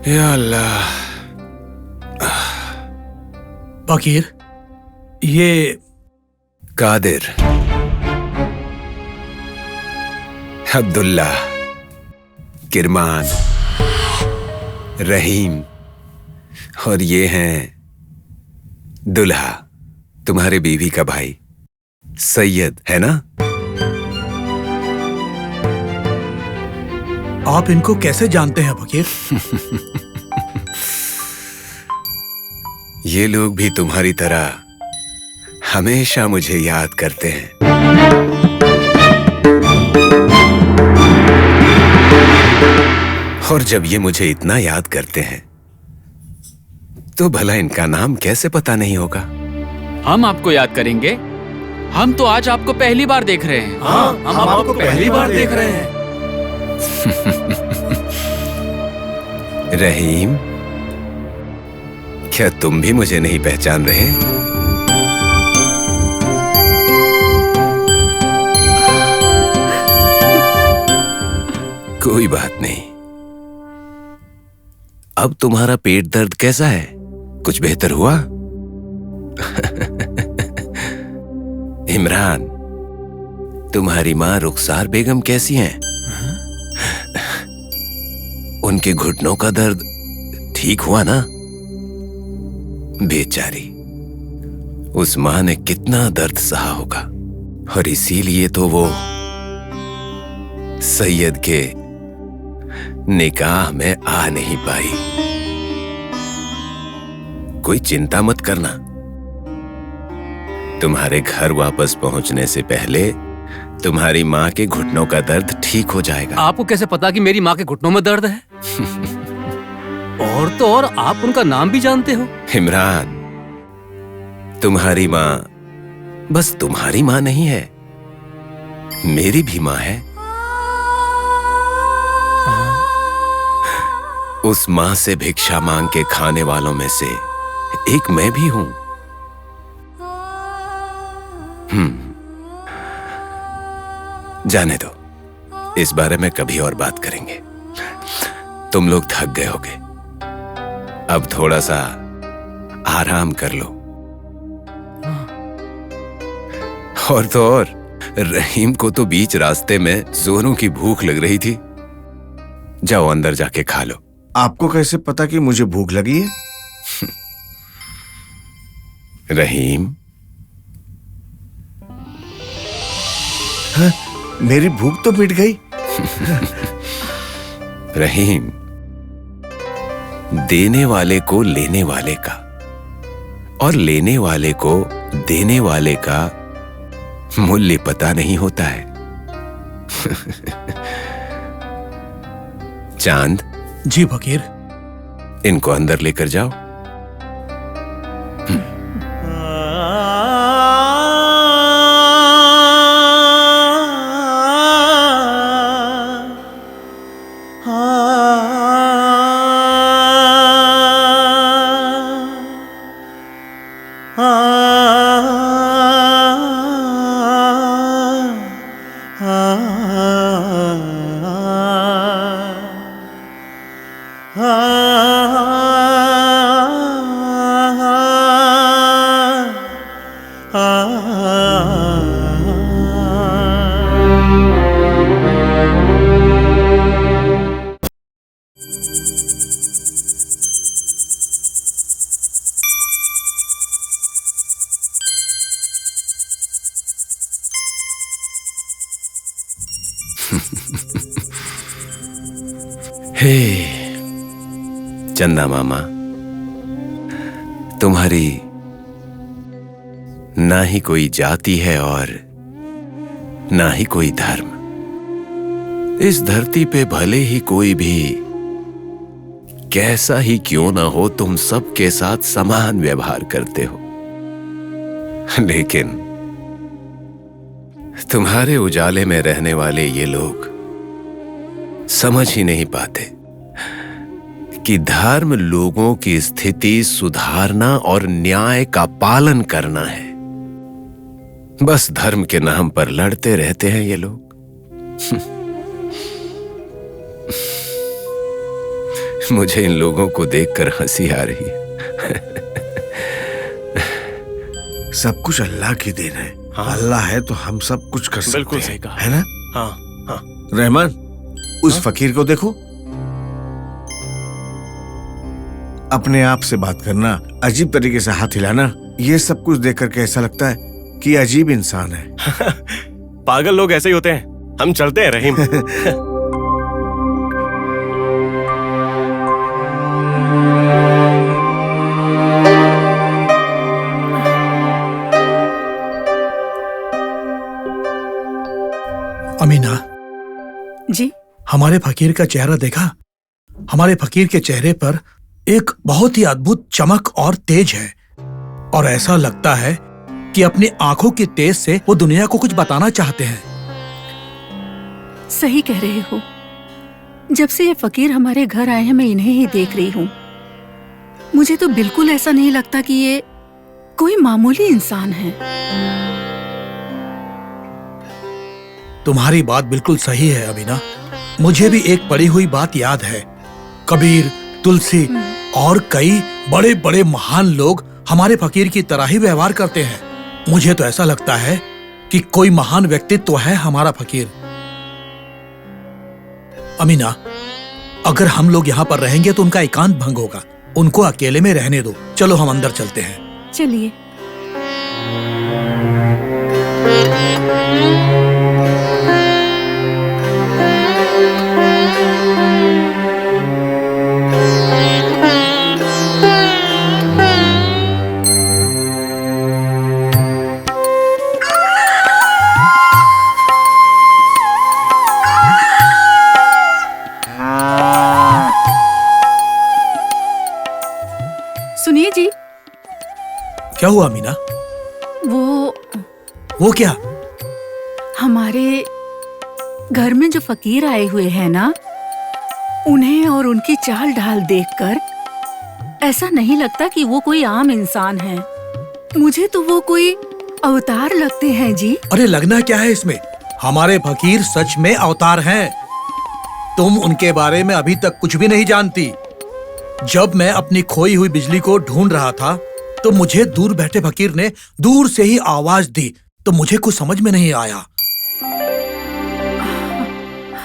या अल्लाह। फकीर, ये कादिर, अब्दुल्ला, किरमान, रहीम और ये हैं दुल्हा, तुम्हारे बीवी का भाई सैयद, है ना? आप इनको कैसे जानते हैं फकीर? ये लोग भी तुम्हारी तरह हमेशा मुझे याद करते हैं। और जब ये मुझे इतना याद करते हैं तो भला इनका नाम कैसे पता नहीं होगा? हम आपको याद करेंगे। हम तो आज आपको पहली बार देख रहे हैं। हाँ, हम आपको पहली बार देख रहे हैं। रहीम, क्या तुम भी मुझे नहीं पहचान रहे? कोई बात नहीं। अब तुम्हारा पेट दर्द कैसा है? कुछ बेहतर हुआ? इमरान, तुम्हारी माँ रुखसार बेगम कैसी हैं? उनके घुटनों का दर्द ठीक हुआ ना? बेचारी, उस माँ ने कितना दर्द सहा होगा और इसीलिए तो वो सैयद के निकाह में आ नहीं पाई। कोई चिंता मत करना, तुम्हारे घर वापस पहुंचने से पहले तुम्हारी माँ के घुटनों का दर्द ठीक हो जाएगा। आपको कैसे पता कि मेरी माँ के घुटनों में दर्द है? और तो और आप उनका नाम भी जानते हो। इमरान, तुम्हारी माँ बस तुम्हारी माँ नहीं है, मेरी भी माँ है। उस माँ से भिक्षा मांग के खाने वालों में से एक मैं भी हूं। जाने दो, इस बारे में कभी और बात करेंगे। तुम लोग थक गए होगे, अब थोड़ा सा आराम कर लो। और तो और, रहीम को तो बीच रास्ते में जोरों की भूख लग रही थी। जाओ अंदर जाके खा लो। आपको कैसे पता कि मुझे भूख लगी है? रहीम, हाँ, मेरी भूख तो मिट गई। रहीम, देने वाले को लेने वाले का और लेने वाले को देने वाले का मूल्य पता नहीं होता है। चांद, जी फकीर। इनको अंदर लेकर जाओ। हे चंदा मामा, तुम्हारी ना ही कोई जाति है और ना ही कोई धर्म। इस धरती पे भले ही कोई भी कैसा ही क्यों ना हो, तुम सबके साथ समान व्यवहार करते हो। लेकिन तुम्हारे उजाले में रहने वाले ये लोग समझ ही नहीं पाते कि धर्म लोगों की स्थिति सुधारना और न्याय का पालन करना है। बस धर्म के नाम पर लड़ते रहते हैं ये लोग। मुझे इन लोगों को देखकर हंसी आ रही है। सब कुछ अल्लाह की देन है। हाँ। अल्लाह है तो हम सब कुछ कर सकते बिल्कुल हैं, सही कहा। है ना? हाँ हाँ। रहमान, उस फकीर को देखो। अपने आप से बात करना, अजीब तरीके से हाथ हिलाना, ये सब कुछ देख करके ऐसा लगता है कि अजीब इंसान है। पागल लोग ऐसे ही होते हैं। हम चलते हैं रहीम। अमीना, जी हमारे फकीर का चेहरा देखा? हमारे फकीर के चेहरे पर एक बहुत ही अद्भुत चमक और तेज है, और ऐसा लगता है कि अपनी आंखों की तेज से वो दुनिया को कुछ बताना चाहते हैं। सही कह रहे हो। जब से ये फकीर हमारे घर आए हैं मैं इन्हें ही देख रही हूँ। मुझे तो बिल्कुल ऐसा नहीं लगता कि ये कोई मामूली इंसान है। तुम्हारी बात बिल्कुल सही है अमीना। मुझे भी एक पड़ी हुई बात याद है। कबीर, तुलसी और कई बड़े बड़े महान लोग हमारे फकीर की तरह ही व्यवहार करते हैं। मुझे तो ऐसा लगता है कि कोई महान व्यक्तित्व है हमारा फकीर। अमीना, अगर हम लोग यहाँ पर रहेंगे तो उनका एकांत भंग होगा। उनको अकेले में रहने दो। चलो हम अंदर चलते हैं। चलिए। सुनिए जी। क्या हुआ अमीना? वो क्या? हमारे घर में जो फकीर आए हुए हैं ना, उन्हें और उनकी चाल ढाल देखकर ऐसा नहीं लगता कि वो कोई आम इंसान है। मुझे तो वो कोई अवतार लगते हैं जी। अरे लगना क्या है इसमें? हमारे फकीर सच में अवतार हैं। तुम उनके बारे में अभी तक कुछ भी नहीं जानती। जब मैं अपनी खोई हुई बिजली को ढूंढ रहा था तो मुझे दूर बैठे फकीर ने दूर से ही आवाज दी, तो मुझे कुछ समझ में नहीं आया।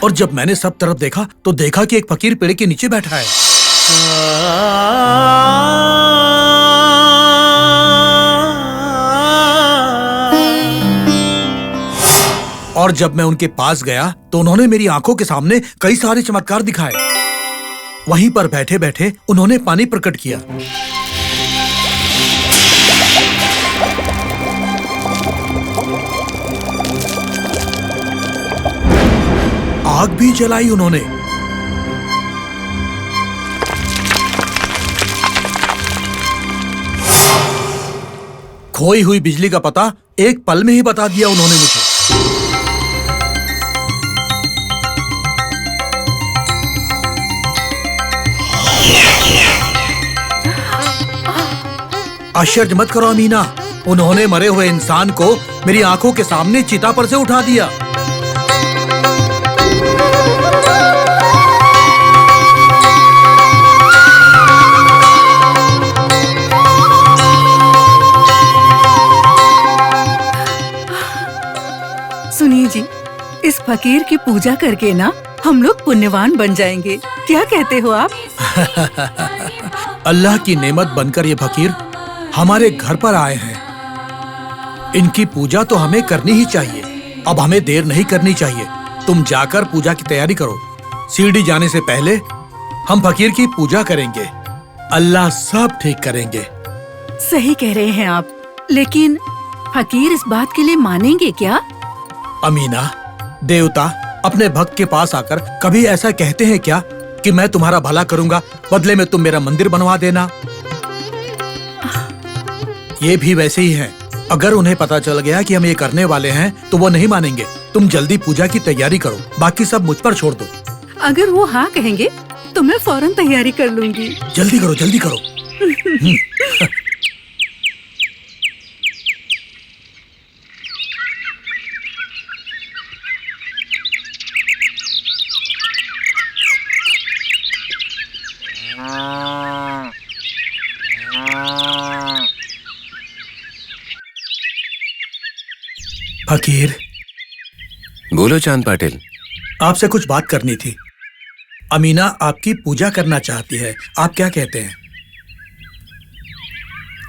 और जब मैंने सब तरफ देखा तो देखा कि एक फकीर पेड़ के नीचे बैठा है। और जब मैं उनके पास गया तो उन्होंने मेरी आंखों के सामने कई सारे चमत्कार दिखाए। वहीं पर बैठे बैठे उन्होंने पानी प्रकट किया। आग भी जलाई उन्होंने। खोई हुई बिजली का पता एक पल में ही बता दिया उन्होंने मुझे। आश्चर्य मत करो अमीना, उन्होंने मरे हुए इंसान को मेरी आंखों के सामने चिता पर से उठा दिया। सुनिए जी, इस फकीर की पूजा करके ना हम लोग पुण्यवान बन जाएंगे। क्या कहते हो आप? अल्लाह की नेमत बनकर ये फकीर हमारे घर पर आए हैं। इनकी पूजा तो हमें करनी ही चाहिए। अब हमें देर नहीं करनी चाहिए। तुम जाकर पूजा की तैयारी करो। सीढ़ी जाने से पहले हम फकीर की पूजा करेंगे। अल्लाह सब ठीक करेंगे। सही कह रहे हैं आप, लेकिन फकीर इस बात के लिए मानेंगे क्या? अमीना, देवता अपने भक्त के पास आकर कभी ऐसा कहते हैं क्या कि मैं तुम्हारा भला करूंगा, बदले में तुम मेरा मंदिर बनवा देना? ये भी वैसे ही हैं। अगर उन्हें पता चल गया कि हम ये करने वाले हैं तो वो नहीं मानेंगे। तुम जल्दी पूजा की तैयारी करो, बाकी सब मुझ पर छोड़ दो। अगर वो हाँ कहेंगे तो मैं फौरन तैयारी कर लूंगी। जल्दी करो, जल्दी करो। फकीर, बोलो चांद पाटिल। आपसे कुछ बात करनी थी। अमीना आपकी पूजा करना चाहती है, आप क्या कहते हैं?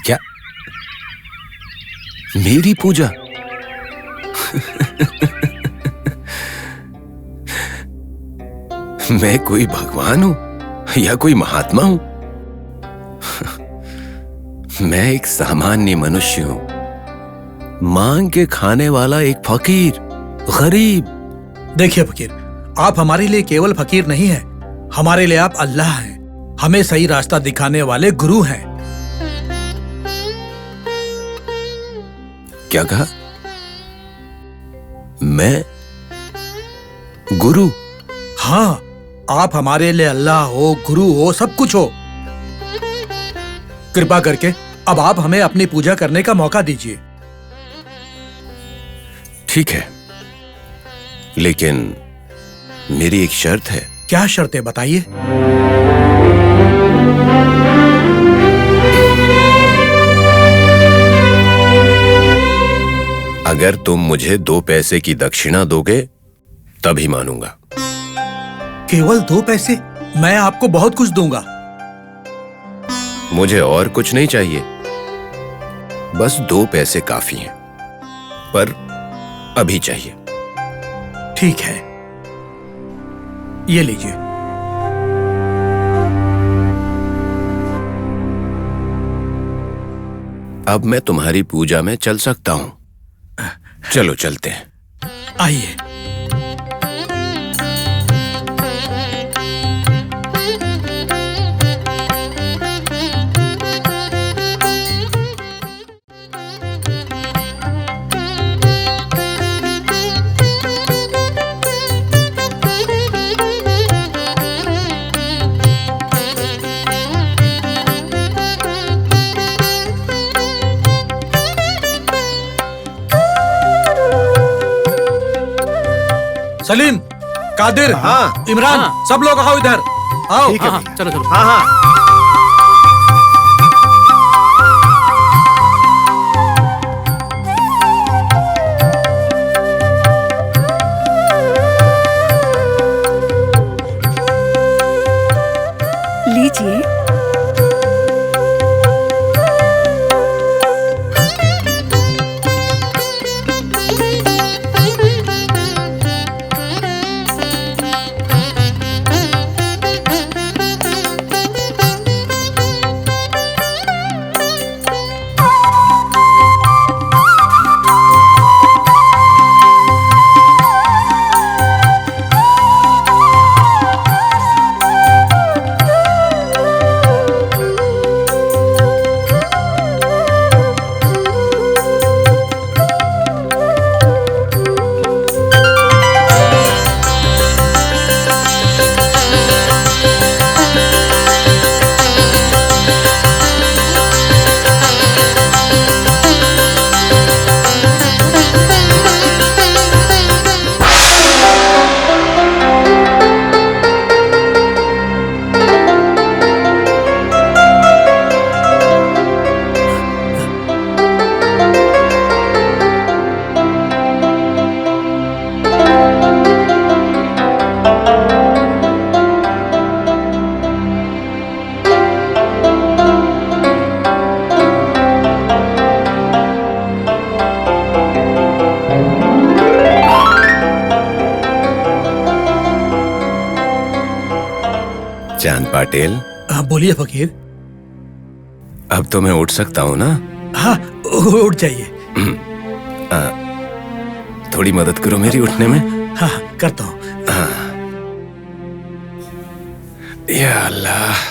क्या? मेरी पूजा? मैं कोई भगवान हूं या कोई महात्मा हूं? मैं एक सामान्य मनुष्य हूं, मांग के खाने वाला एक फकीर, गरीब। देखिए फकीर, आप हमारे लिए केवल फकीर नहीं हैं, हमारे लिए आप अल्लाह हैं, हमें सही रास्ता दिखाने वाले गुरु हैं। क्या कहा? मैं गुरु? हाँ, आप हमारे लिए अल्लाह हो, गुरु हो, सब कुछ हो। कृपा करके अब आप हमें अपनी पूजा करने का मौका दीजिए। ठीक है, लेकिन मेरी एक शर्त है। क्या शर्त है, बताइए। अगर तुम मुझे 2 पैसे की दक्षिणा दोगे तभी मानूंगा। केवल 2 पैसे? मैं आपको बहुत कुछ दूंगा। मुझे और कुछ नहीं चाहिए, बस 2 पैसे काफी हैं, पर अभी चाहिए। ठीक है, ये लीजिए। अब मैं तुम्हारी पूजा में चल सकता हूं। चलो चलते हैं। आइए। सलीम, कादिर, हाँ। इमरान, हाँ। सब लोग आओ इधर। आओ। ठीक है हाँ, भैया। चलो चलो। हाँ हाँ। लीजिए। चांद पाटिल, हाँ, बोलिए फकीर। अब तो मैं उठ सकता हूं ना? हाँ, उठ जाइए। थोड़ी मदद करो मेरी उठने में। हाँ, करता हूँ। या अल्लाह।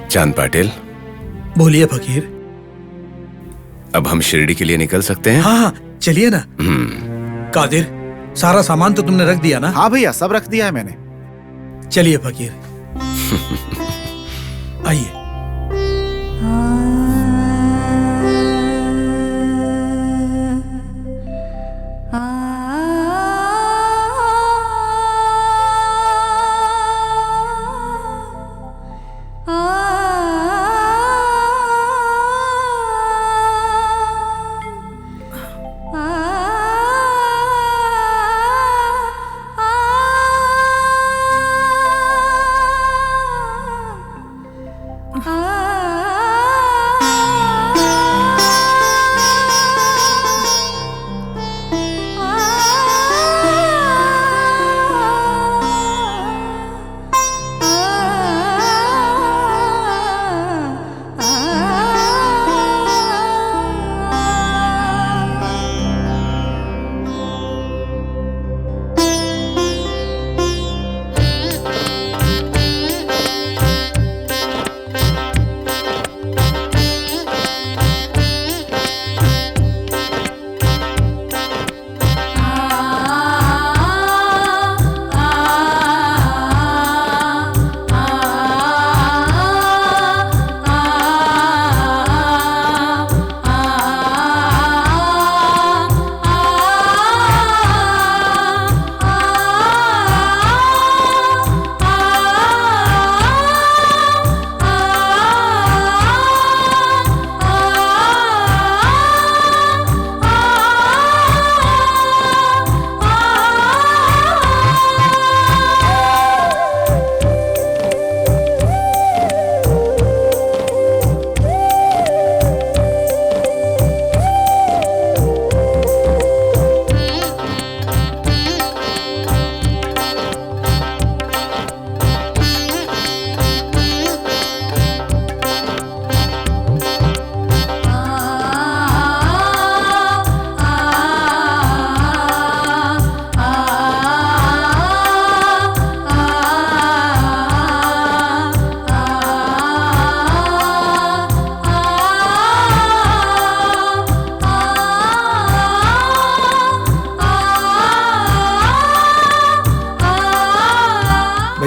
चांद पाटिल, बोलिए फकीर। अब हम शिरडी के लिए निकल सकते हैं? हाँ हाँ, चलिए ना। कादिर, सारा सामान तो तुमने रख दिया ना? हाँ भैया, सब रख दिया है मैंने। चलिए फकीर। आइए।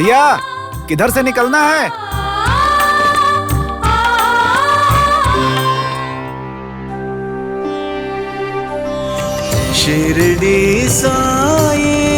भैया किधर से निकलना है? शिरडी साई